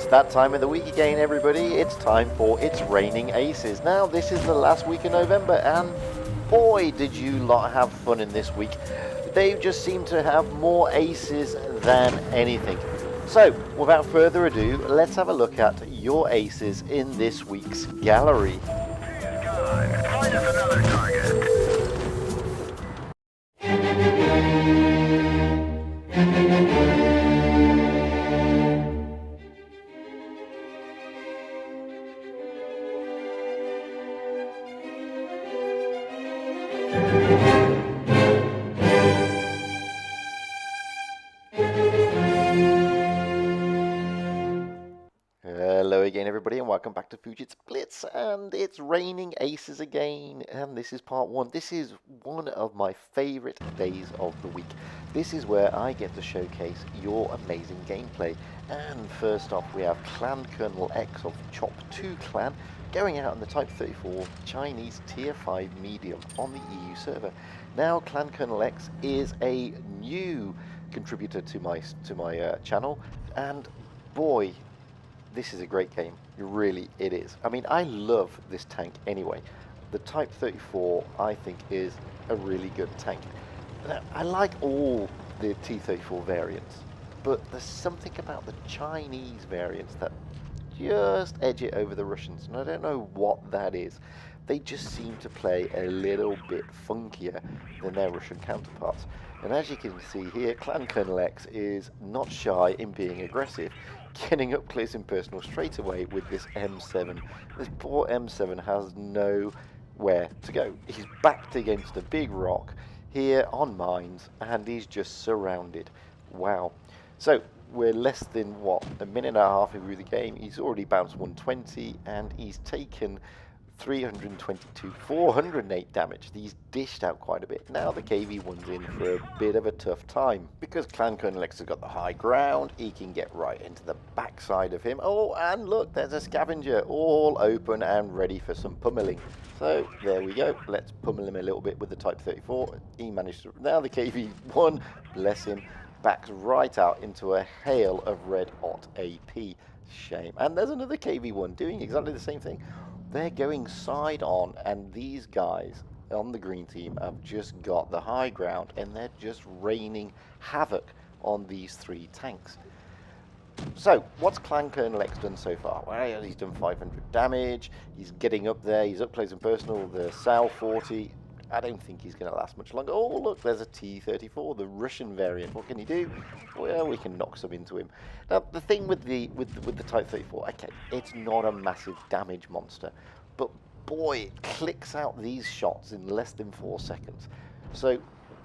that time of the week again, everybody. It's time for It's Raining Aces. Now, this is the last week of November, and boy, did you lot have fun in this week. They just seem to have more aces than anything. So, without further ado, let's have a look at your aces in this week's gallery. Find us another target. Hello again, everybody, and welcome back to Fujit's Blitz, and it's raining aces again, and this is part one. This is one of my favorite days of the week. This is where I get to showcase your amazing gameplay. And first off, we have Clan Colonel X of Chop 2 Clan going out on the Type 34 Chinese Tier 5 medium on the EU server. Now, Clan Colonel X is a new contributor to my channel, and boy, this is a great game. Really, it is. I mean, I love this tank anyway. The Type 34, I think, is a really good tank. Now, I like all the T-34 variants, but there's something about the Chinese variants that just edge it over the Russians, and I don't know what that is. They just seem to play a little bit funkier than their Russian counterparts. And as you can see here, Clan Colonel X is not shy in being aggressive, getting up close and personal straight away with this M7. This poor M7 has nowhere to go. He's backed against a big rock here on mines, and he's just surrounded. Wow. So we're less than, what, a minute and a half through the game. He's already bounced 120, and he's taken 322, 408 damage. He's dished out quite a bit. Now the KV-1's in for a bit of a tough time, because Clan Colonel X has got the high ground. He can get right into the backside of him. Oh, and look, there's a scavenger all open and ready for some pummeling. So there we go. Let's pummel him a little bit with the Type 34. He managed to. Now the KV-1, bless him, backs right out into a hail of red hot AP. Shame. And there's another KV-1 doing exactly the same thing. They're going side on, and these guys on the green team have just got the high ground, and they're just raining havoc on these three tanks. So, what's Clan Colonel X done so far? Well, he's done 500 damage, he's getting up there, he's up close and personal, the SAL 40. I don't think he's going to last much longer. Oh, look, there's a T-34, the Russian variant. What can he do? Well, we can knock some into him. Now, the thing with the Type 34, okay, it's not a massive damage monster, but boy, it clicks out these shots in less than 4 seconds. So,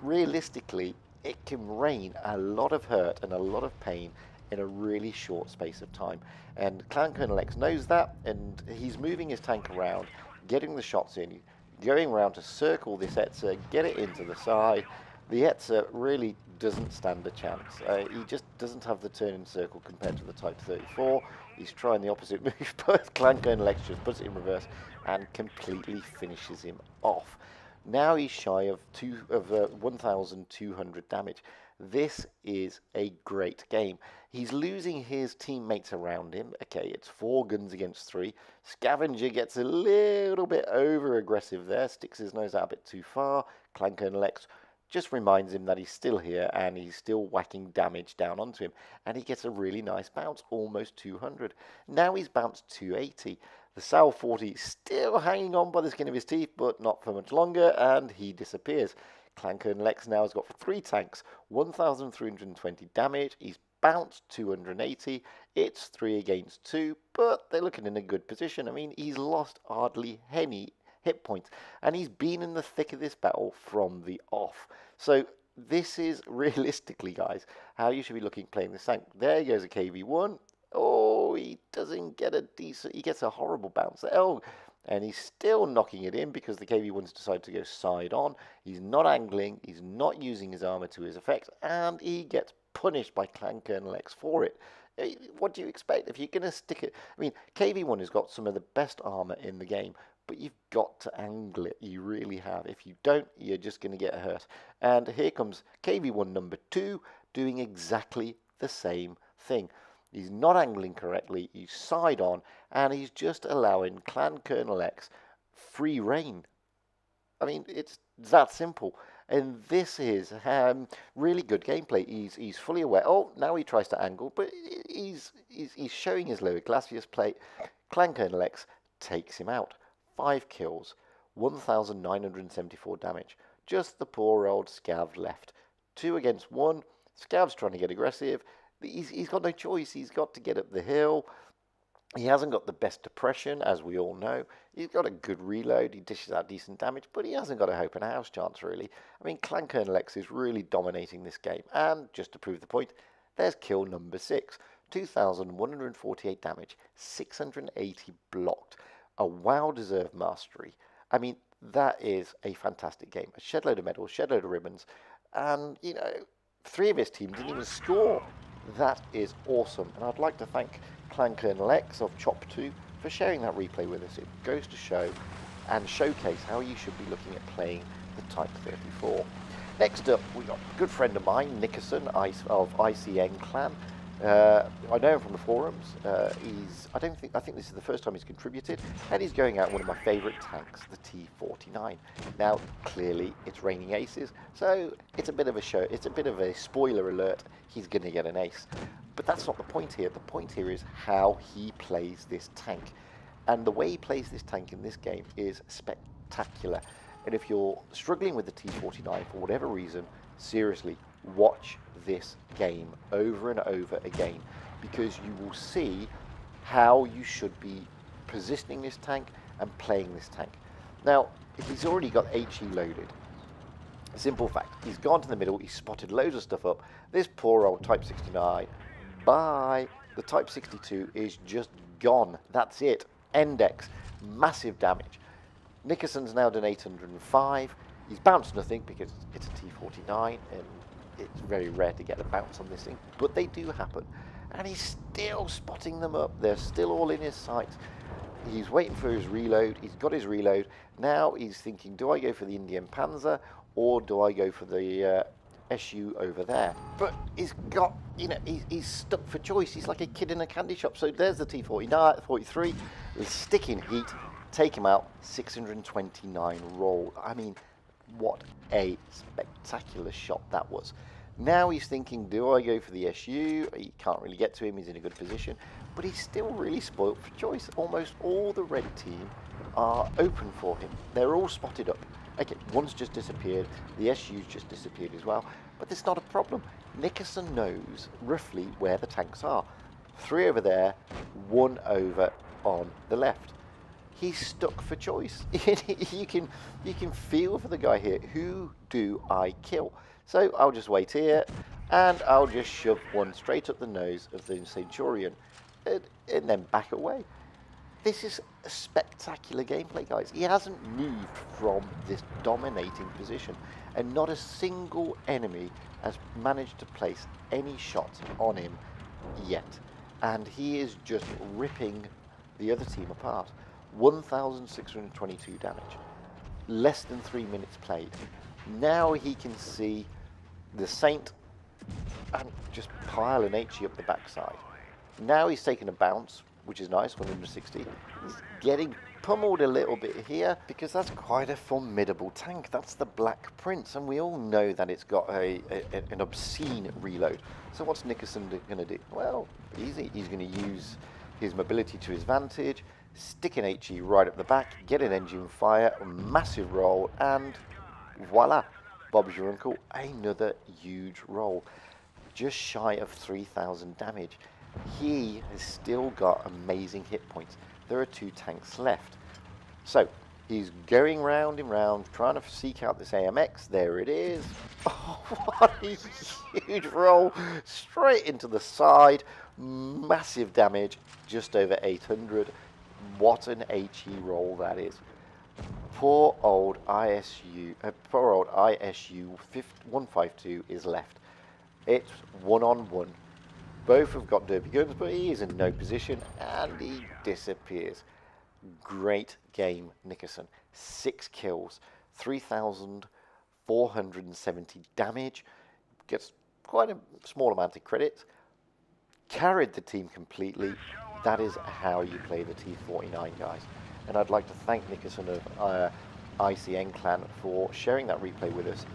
realistically, it can rain a lot of hurt and a lot of pain in a really short space of time. And Clan Colonel X knows that, and he's moving his tank around, getting the shots in, going around to circle this Etzer, get it into the side. The Etzer really doesn't stand a chance. He just doesn't have the turn in circle compared to the Type 34. He's trying the opposite move, but Clan Colonel X just puts it in reverse and completely finishes him off. Now he's shy of 1,200 damage. This is a great game. He's losing his teammates around him. Okay, it's 4 guns against 3. Scavenger gets a little bit over-aggressive there, sticks his nose out a bit too far. Clan Colonel X just reminds him that he's still here and he's still whacking damage down onto him. And he gets a really nice bounce, almost 200. Now he's bounced 280. The SAL 40 still hanging on by the skin of his teeth, but not for much longer, and he disappears. Clan Colonel X now has got 3 tanks, 1,320 damage. He's bounced 280. It's 3 against 2, but they're looking in a good position. I mean, he's lost hardly any hit points, and he's been in the thick of this battle from the off. So this is realistically, guys, how you should be looking playing this tank. There goes a KV-1. Oh, he doesn't get a decent. He gets a horrible bounce. Oh. And he's still knocking it in because the KV-1's decided to go side on. He's not angling, he's not using his armor to his effect, and he gets punished by Clan Colonel X for it. What do you expect? If you're going to stick it... I mean, KV-1 has got some of the best armor in the game, but you've got to angle it. You really have. If you don't, you're just going to get hurt. And here comes KV-1 number 2 doing exactly the same thing. He's not angling correctly, he's side on, and he's just allowing Clan Colonel X free reign. I mean, it's that simple. And this is really good gameplay. He's fully aware. Oh, now he tries to angle, but he's showing his lower Glacius plate. Clan Colonel X takes him out. 5 kills, 1,974 damage. Just the poor old Scav left. 2 against 1. Scav's trying to get aggressive. He's got no choice. He's got to get up the hill. He hasn't got the best depression, as we all know. He's got a good reload. He dishes out decent damage, but he hasn't got a hope and a house chance, really. I mean, Clan Colonel X is really dominating this game. And just to prove the point, there's kill number 6. 2,148 damage, 680 blocked. A well-deserved mastery. I mean, that is a fantastic game. A shed load of medals, shed load of ribbons, and, you know, 3 of his team didn't even score. That is awesome, and I'd like to thank Clan Colonel X of Chop 2 for sharing that replay with us. It goes to show and showcase how you should be looking at playing the Type 34. Next up, we got a good friend of mine, Nickerson of ICN Clan. I know him from the forums. I think this is the first time he's contributed, and he's going out one of my favourite tanks, the T49. Now, clearly, it's raining aces, so it's a bit of a show. It's a bit of a spoiler alert. He's going to get an ace, but that's not the point here. The point here is how he plays this tank, and the way he plays this tank in this game is spectacular. And if you're struggling with the T49 for whatever reason, seriously, watch this game over and over again, because you will see how you should be positioning this tank and playing this tank. Now, he's already got HE loaded. Simple fact, he's gone to the middle, he's spotted loads of stuff up. This poor old Type 69, bye. The Type 62 is just gone. That's it. Index, massive damage. Nickerson's now done 805. He's bounced nothing because it's a T49 and it's very rare to get a bounce on this thing, but they do happen. And he's still spotting them up. They're still all in his sights. He's waiting for his reload. He's got his reload. Now he's thinking, do I go for the Indian Panzer or do I go for the SU over there? But he's got, you know, he's stuck for choice. He's like a kid in a candy shop. So there's the T49, 43. He's sticking heat. Take him out. 629 roll. I mean, what a spectacular shot that was. Now he's thinking, do I go for the SU? He can't really get to him. He's in a good position. But he's still really spoilt for choice. Almost all the red team are open for him. They're all spotted up. Okay, one's just disappeared. The SU's just disappeared as well. But that's not a problem. Nickerson knows roughly where the tanks are. 3 over there, 1 over on the left. He's stuck for choice. you can feel for the guy here. Who do I kill? So I'll just wait here, and I'll just shove one straight up the nose of the Centurion, and then back away. This is a spectacular gameplay, guys. He hasn't moved from this dominating position, and not a single enemy has managed to place any shots on him yet. And he is just ripping the other team apart. 1,622 damage. Less than 3 minutes played. Now he can see the Saint and just pile an HE up the backside. Now he's taken a bounce, which is nice, 160. He's getting pummeled a little bit here because that's quite a formidable tank. That's the Black Prince, and we all know that it's got an obscene reload. So what's Nickerson going to do? Well, easy. He's going to use his mobility to his advantage, stick an HE right up the back, get an engine fire, a massive roll, and voila, Bob's your uncle. Another huge roll, just shy of 3,000 damage. He has still got amazing hit points. There are 2 tanks left. So he's going round and round, trying to seek out this AMX. There it is. Oh, what a huge roll. Straight into the side. Massive damage, just over 800. What an HE roll that is. Poor old ISU 152 is left. It's 1-on-1. Both have got derby guns, but he is in no position, and he disappears. Great game, Nickerson. 6 kills, 3,470 damage. Gets quite a small amount of credit. carried the team completely. That is how you play the T49, guys. And I'd like to thank Nickerson of ICN Clan for sharing that replay with us.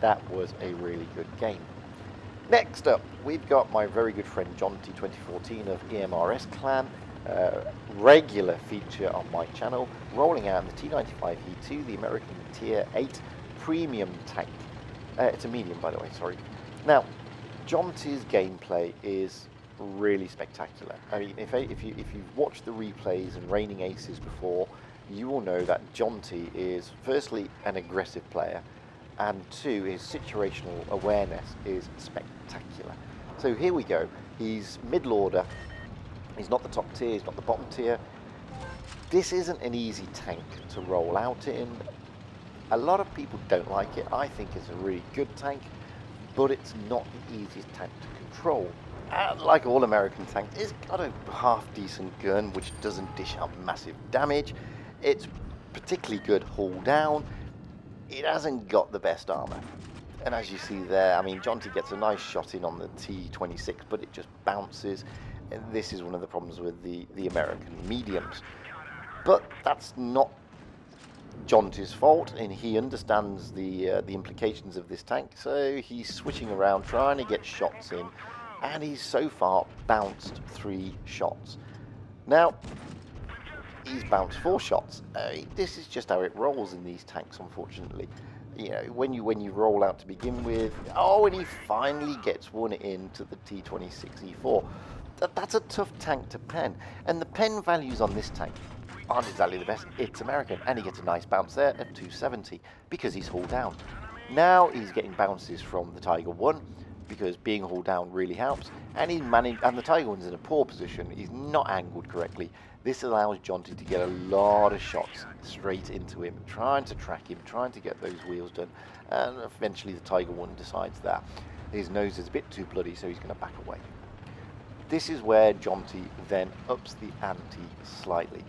That was a really good game. Next up, we've got my very good friend John T2014 of EMRS Clan, regular feature on my channel, rolling out in the T95 E2, the American Tier 8 Premium tank. It's a medium, by the way, sorry. Now, Jonty's gameplay is really spectacular. I mean, if you've watched the replays and Reigning Aces before, you will know that Jonty is firstly an aggressive player, and two, his situational awareness is spectacular. So here we go. He's middle order. He's not the top tier. He's not the bottom tier. This isn't an easy tank to roll out in. A lot of people don't like it. I think it's a really good tank, but it's not the easiest tank to control. And like all American tanks, it's got a half-decent gun, which doesn't dish out massive damage. It's particularly good hull down. It hasn't got the best armor. And as you see there, I mean, Jonty gets a nice shot in on the T26, but it just bounces. And this is one of the problems with the American mediums. But that's not Jonty's fault, and he understands the implications of this tank, so he's switching around, trying to get shots in, and he's so far bounced 3 shots. Now, he's bounced 4 shots. This is just how it rolls in these tanks, unfortunately. You know, when you roll out to begin with, oh, and he finally gets one into the T26E4. That's a tough tank to pen, and the pen values on this tank aren't exactly the best. It's American, and he gets a nice bounce there at 270 because he's hull down. Now he's getting bounces from the Tiger 1 because being hull down really helps, and and the Tiger 1's in a poor position. He's not angled correctly. This allows Jonty to get a lot of shots straight into him, trying to track him, trying to get those wheels done, and eventually the Tiger 1 decides that his nose is a bit too bloody, so he's going to back away. This is where Jonty then ups the ante slightly.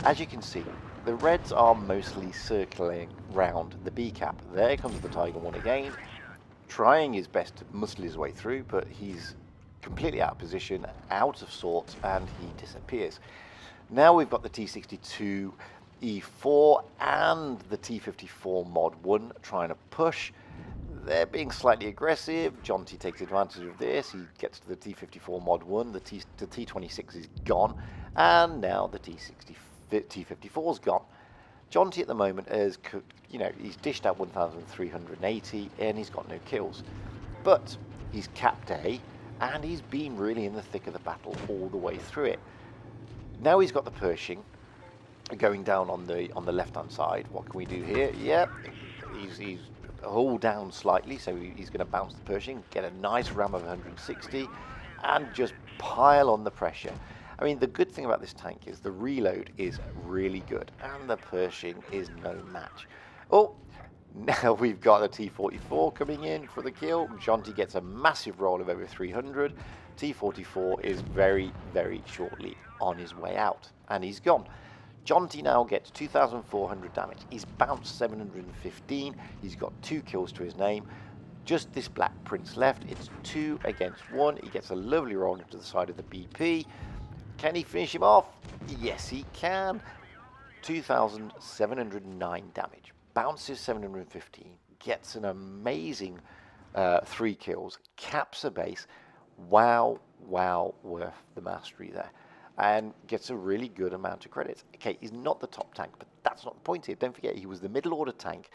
As you can see, the reds are mostly circling round the B cap. There comes the Tiger 1 again, trying his best to muscle his way through, but he's completely out of position, out of sorts, and he disappears. Now we've got the T62 E4 and the T54 Mod 1 trying to push. They're being slightly aggressive. Jonty takes advantage of this. He gets to the T54 Mod 1. The T26 is gone, and now the T54 is gone. Jonty at the moment is, you know, he's dished out 1,380 and he's got no kills. But he's capped A, and he's been really in the thick of the battle all the way through it. Now he's got the Pershing going down on the left-hand side. What can we do here? Yeah, he's hull down slightly, so he's going to bounce the Pershing, get a nice ram of 160, and just pile on the pressure. I mean, the good thing about this tank is the reload is really good, and the Pershing is no match. Oh, now we've got a T44 coming in for the kill. Jonty gets a massive roll of over 300. T44 is very, very shortly on his way out, and he's gone. Jonty now gets 2,400 damage. He's bounced 715. He's got 2 kills to his name. Just this Black Prince left. It's 2 against 1. He gets a lovely roll into the side of the BP. Can he finish him off? Yes, he can. 2,709 damage. Bounces 715. Gets an amazing 3 kills. Caps a base. Wow, worth the mastery there. And gets a really good amount of credits. Okay, he's not the top tank, but that's not the point here. Don't forget, he was the middle order tank,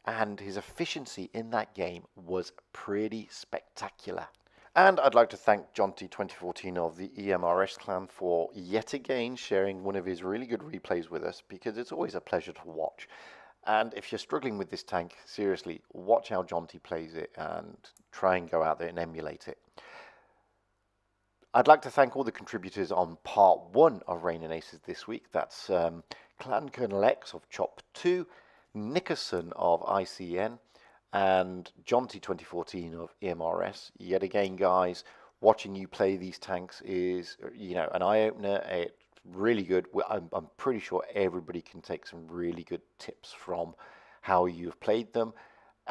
and his efficiency in that game was pretty spectacular. And I'd like to thank Jonty 2014 of the EMRS clan for yet again sharing one of his really good replays with us, because it's always a pleasure to watch. And if you're struggling with this tank, seriously, watch how Jonty plays it and try and go out there and emulate it. I'd like to thank all the contributors on part 1 of Reigning Aces this week. That's Clan Colonel X of Chop 2, Nickerson of ICN, and Jonty 2014 of EMRS. Yet again, guys, watching you play these tanks is, you know, an eye-opener. It's really good. I'm pretty sure everybody can take some really good tips from how you've played them.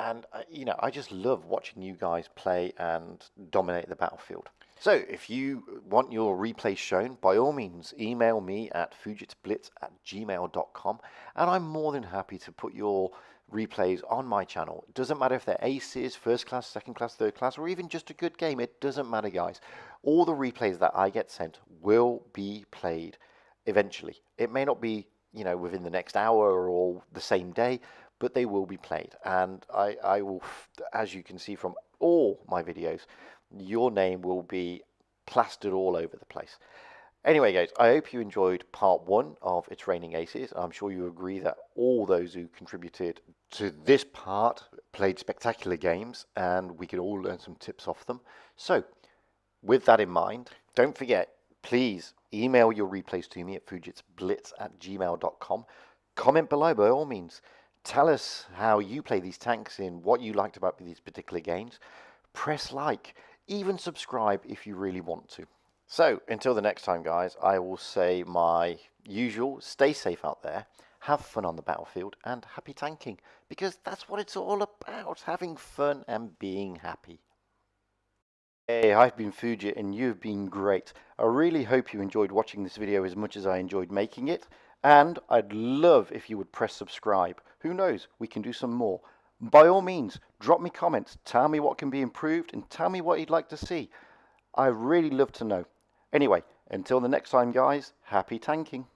And, you know, I just love watching you guys play and dominate the battlefield. So if you want your replays shown, by all means, email me at fujitsblitz@gmail.com, and I'm more than happy to put your replays on my channel. It doesn't matter if they're aces, first class, second class, third class, or even just a good game. It doesn't matter, guys. All the replays that I get sent will be played eventually. It may not be, you know, within the next hour or the same day, but they will be played. And I will, as you can see from all my videos, your name will be plastered all over the place. Anyway, guys, I hope you enjoyed part 1 of It's Raining Aces. I'm sure you agree that all those who contributed to this part played spectacular games, and we could all learn some tips off them. So, with that in mind, don't forget, please email your replays to me at fujitsblitz@gmail.com. Comment below by all means. Tell us how you play these tanks and what you liked about these particular games. Press like. Even subscribe if you really want to. So, until the next time, guys, I will say my usual, stay safe out there, have fun on the battlefield, and happy tanking, because that's what it's all about, having fun and being happy. Hey, I've been Fujit, and you've been great. I really hope you enjoyed watching this video as much as I enjoyed making it, and I'd love if you would press subscribe. Who knows, we can do some more. By all means, drop me comments, tell me what can be improved, and tell me what you'd like to see. I really love to know. Anyway, until the next time, guys, happy tanking.